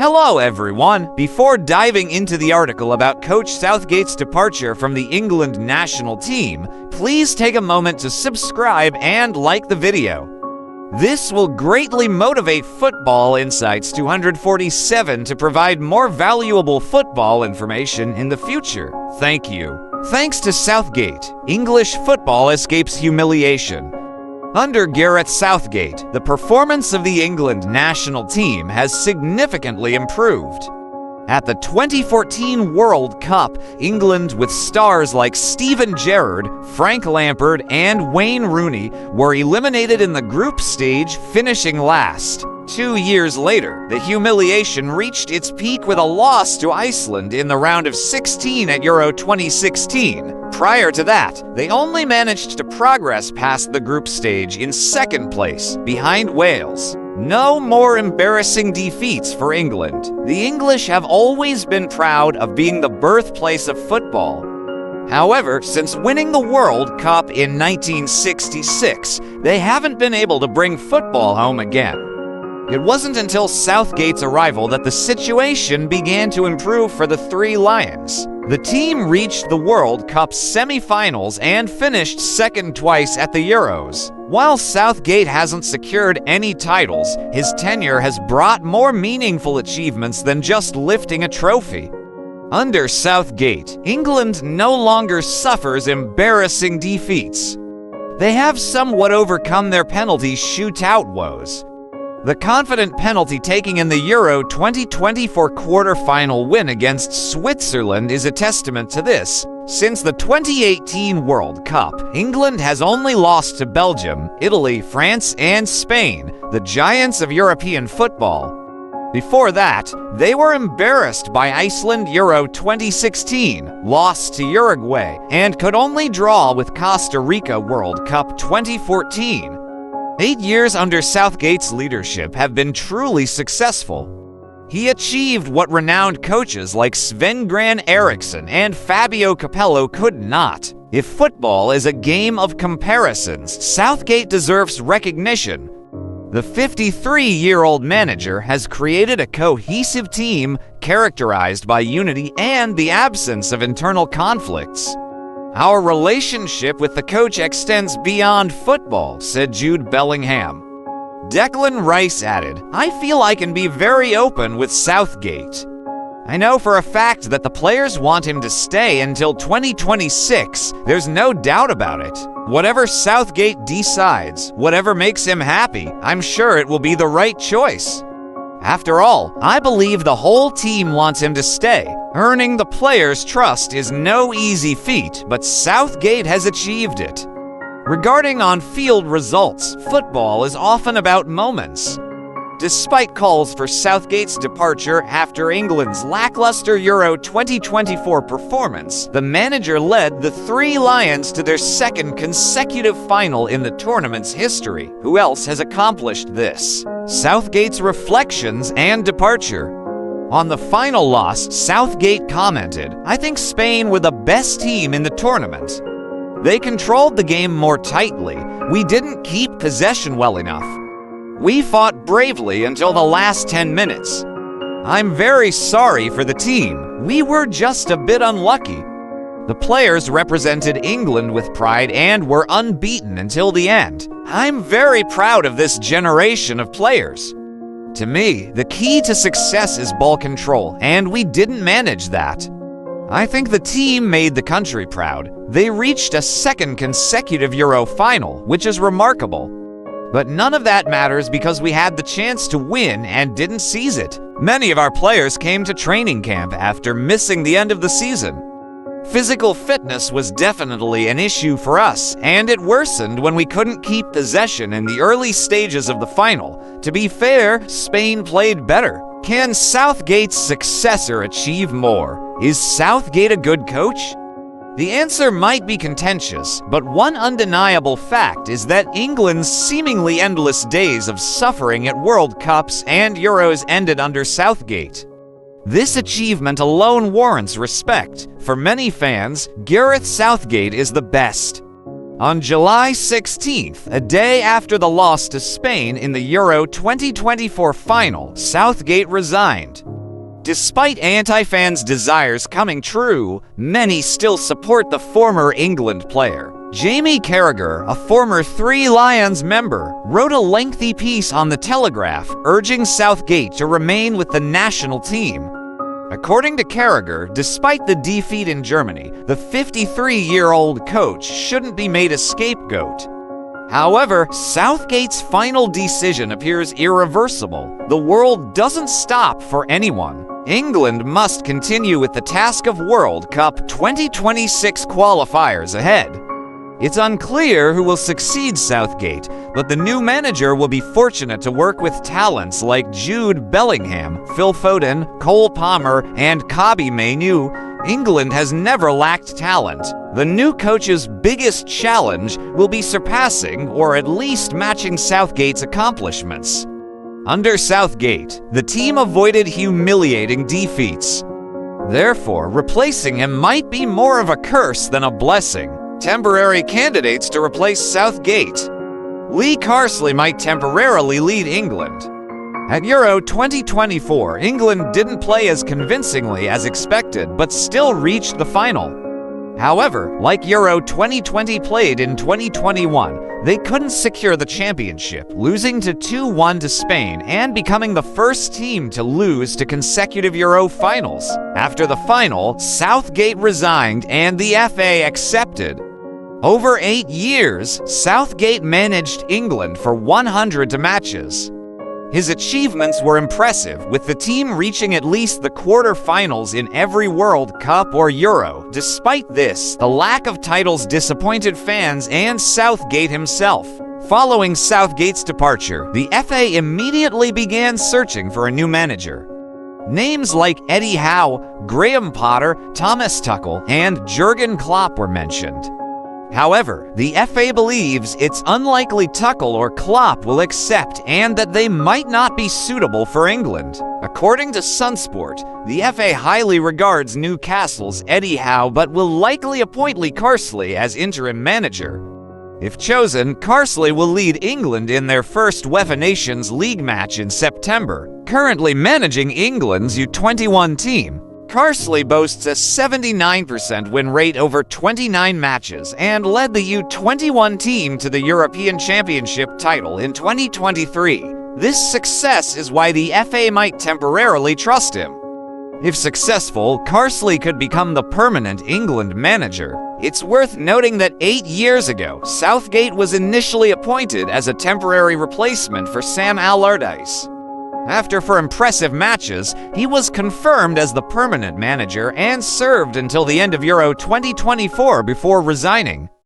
Hello everyone! Before diving into the article about Coach Southgate's departure from the England national team, please take a moment to subscribe and like the video. This will greatly motivate Football Insights 247 to provide more valuable football information in the future. Thank you. Thanks to Southgate, English football escapes humiliation. Under Gareth Southgate, the performance of the England national team has significantly improved. At the 2014 World Cup, England, with stars like Steven Gerrard, Frank Lampard, and Wayne Rooney, were eliminated in the group stage, finishing last. 2 years later, the humiliation reached its peak with a loss to Iceland in the round of 16 at Euro 2016. Prior to that, they only managed to progress past the group stage in second place, behind Wales. No more embarrassing defeats for England. The English have always been proud of being the birthplace of football. However, since winning the World Cup in 1966, they haven't been able to bring football home again. It wasn't until Southgate's arrival that the situation began to improve for the Three Lions. The team reached the World Cup semi-finals and finished second twice at the Euros. While Southgate hasn't secured any titles, his tenure has brought more meaningful achievements than just lifting a trophy. Under Southgate, England no longer suffers embarrassing defeats. They have somewhat overcome their penalty shootout woes. The confident penalty-taking in the Euro 2024 quarter-final win against Switzerland is a testament to this. Since the 2018 World Cup, England has only lost to Belgium, Italy, France, and Spain, the giants of European football. Before that, they were embarrassed by Iceland Euro 2016, lost to Uruguay, and could only draw with Costa Rica World Cup 2014. 8 years under Southgate's leadership have been truly successful. He achieved what renowned coaches like Sven-Göran Eriksson and Fabio Capello could not. If football is a game of comparisons, Southgate deserves recognition. The 53-year-old manager has created a cohesive team characterized by unity and the absence of internal conflicts. Our relationship with the coach extends beyond football, said Jude Bellingham. Declan Rice added, I feel I can be very open with Southgate. I know for a fact that the players want him to stay until 2026. There's no doubt about it. Whatever Southgate decides, whatever makes him happy, I'm sure it will be the right choice. After all, I believe the whole team wants him to stay. Earning the players' trust is no easy feat, but Southgate has achieved it. Regarding on-field results, football is often about moments. Despite calls for Southgate's departure after England's lackluster Euro 2024 performance, the manager led the Three Lions to their second consecutive final in the tournament's history. Who else has accomplished this? Southgate's reflections and departure. On the final loss, Southgate commented, I think Spain were the best team in the tournament. They controlled the game more tightly. We didn't keep possession well enough. We fought bravely until the last 10 minutes. I'm very sorry for the team. We were just a bit unlucky. The players represented England with pride and were unbeaten until the end. I'm very proud of this generation of players. To me, the key to success is ball control, and we didn't manage that. I think the team made the country proud. They reached a second consecutive Euro final, which is remarkable. But none of that matters because we had the chance to win and didn't seize it. Many of our players came to training camp after missing the end of the season. Physical fitness was definitely an issue for us, and it worsened when we couldn't keep possession in the early stages of the final. To be fair, Spain played better. Can Southgate's successor achieve more? Is Southgate a good coach? The answer might be contentious, but one undeniable fact is that England's seemingly endless days of suffering at World Cups and Euros ended under Southgate. This achievement alone warrants respect. For many fans, Gareth Southgate is the best. On July 16th, a day after the loss to Spain in the Euro 2024 final, Southgate resigned. Despite anti-fans' desires coming true, many still support the former England player. Jamie Carragher, a former Three Lions member, wrote a lengthy piece on The Telegraph urging Southgate to remain with the national team. According to Carragher, despite the defeat in Germany, the 53-year-old coach shouldn't be made a scapegoat. However, Southgate's final decision appears irreversible. The world doesn't stop for anyone. England must continue with the task of World Cup 2026 qualifiers ahead. It's unclear who will succeed Southgate, but the new manager will be fortunate to work with talents like Jude Bellingham, Phil Foden, Cole Palmer, and Kobbie Mainoo. England has never lacked talent. The new coach's biggest challenge will be surpassing or at least matching Southgate's accomplishments. Under Southgate, the team avoided humiliating defeats. Therefore, replacing him might be more of a curse than a blessing. Temporary candidates to replace Southgate. Lee Carsley might temporarily lead England. At Euro 2024, England didn't play as convincingly as expected, but still reached the final. However, like Euro 2020 played in 2021, they couldn't secure the championship, losing to 2-1 to Spain and becoming the first team to lose to consecutive Euro finals. After the final, Southgate resigned and the FA accepted. Over 8 years, Southgate managed England for 100 matches. His achievements were impressive, with the team reaching at least the quarter-finals in every World Cup or Euro. Despite this, the lack of titles disappointed fans and Southgate himself. Following Southgate's departure, the FA immediately began searching for a new manager. Names like Eddie Howe, Graham Potter, Thomas Tuchel, and Jurgen Klopp were mentioned. However, the FA believes it's unlikely Tuchel or Klopp will accept and that they might not be suitable for England. According to Sunsport, the FA highly regards Newcastle's Eddie Howe but will likely appoint Lee Carsley as interim manager. If chosen, Carsley will lead England in their first UEFA Nations League match in September. Currently managing England's U21 team, Carsley boasts a 79% win rate over 29 matches and led the U21 team to the European Championship title in 2023. This success is why the FA might temporarily trust him. If successful, Carsley could become the permanent England manager. It's worth noting that 8 years ago, Southgate was initially appointed as a temporary replacement for Sam Allardyce. After 4 impressive matches, he was confirmed as the permanent manager and served until the end of Euro 2024 before resigning.